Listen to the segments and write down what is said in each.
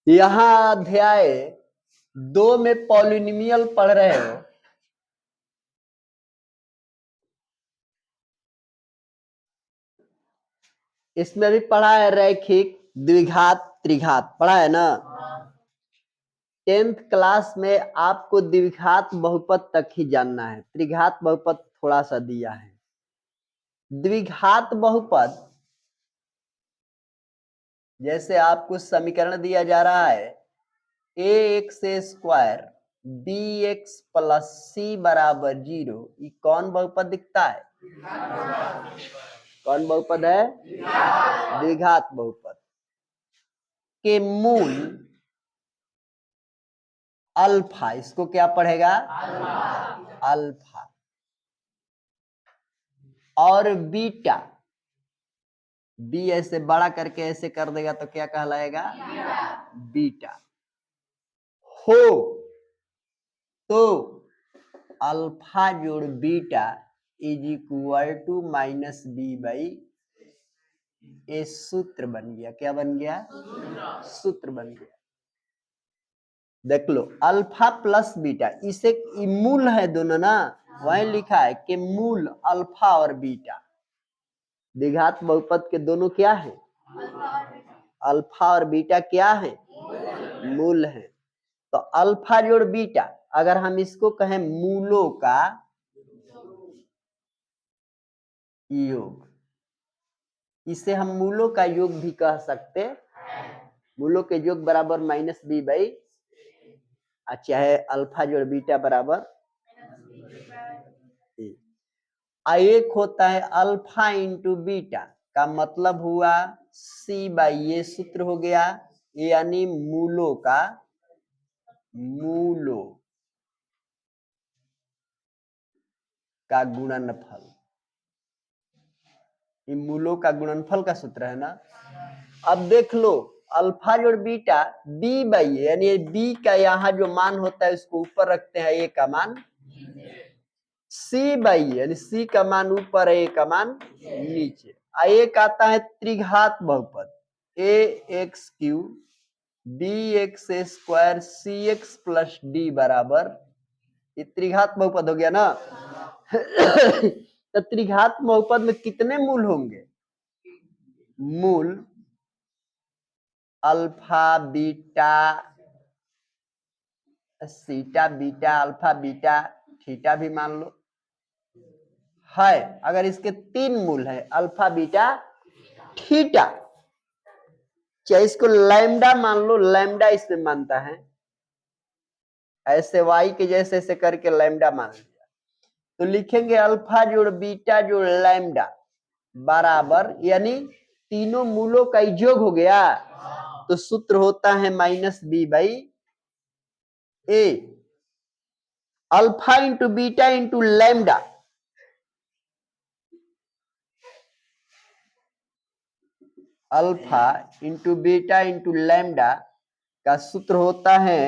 यहां अध्याय 2 में पॉलिनोमियल पढ़ रहे हो। इसमें भी पढ़ा है रैखिक, द्विघात, त्रिघात पढ़ा है ना। 10th क्लास में आपको द्विघात बहुपद तक ही जानना है, त्रिघात बहुपद थोड़ा सा दिया है। द्विघात बहुपद जैसे आपको समीकरण दिया जा रहा है ax² bx प्लस सी बराबर 0, ये कौन बहुपद दिखता है? कौन बहुपद है? द्विघात बहुपद के मूल अल्फा, इसको क्या पढ़ेगा? अल्फा और बीटा, बी ऐसे बड़ा करके ऐसे कर देगा तो क्या कहलाएगा? बीटा हो तो अल्फा जोड़ beta is equal to minus B by a. सूत्र बन गया। क्या बन गया? सूत्र बन गया। देख लो, अल्फा प्लस बीटा, इसे मूल है दोनों ना, वहीं लिखा है कि मूल अल्फा और बीटा। द्विघात बहुपद के दोनों क्या है? अल्फा और बीटा क्या है? मूल है। तो अल्फा जोड़ बीटा, अगर हम इसको कहें मूलों का योग, इसे हम मूलों का योग भी कह सकते। मूलों के योग बराबर माइनस बी बाई, चाहे अल्फा जोड़ बीटा बराबर एक होता है अल्फा इंटू बीटा, का मतलब हुआ सी बाई, ये सूत्र हो गया, यानी मूलों का गुणनफल। ये मूलों का गुणनफल का सूत्र है ना। अब देख लो, अल्फा जोड़ बीटा बी बाई, यानी बी का यहाँ जो मान होता है उसको ऊपर रखते हैं, ए का मान, सी बाई यानी सी का मान ऊपर है, ए का मान नीचे। एक आता है त्रिघात बहुपद, a x cube b x square c x plus d बराबर, ये त्रिघात बहुपद हो गया ना। तो त्रिघात बहुपद में कितने मूल होंगे? मूल अल्फा बीटा सीटा बीटा, अल्फा बीटा थीटा भी मान लो है। अगर इसके 3 मूल है, अल्फा बीटा थीटा, चाहे इसको लैम्डा मान लो, लैम्डा इसमें मानता है, ऐसे वाई के जैसे ऐसे करके लैम्डा मान लिया, तो लिखेंगे अल्फा जोड़ बीटा जोड़ लैम्डा बराबर, यानी तीनों मूलों का योग हो गया, तो सूत्र होता है minus B by A. Alpha into beta into lambda, alpha into beta into lambda का सूत्र होता है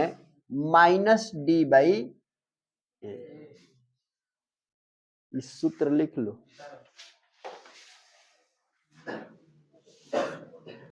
माइनस डी बाई ए। इस सूत्र लिख लो।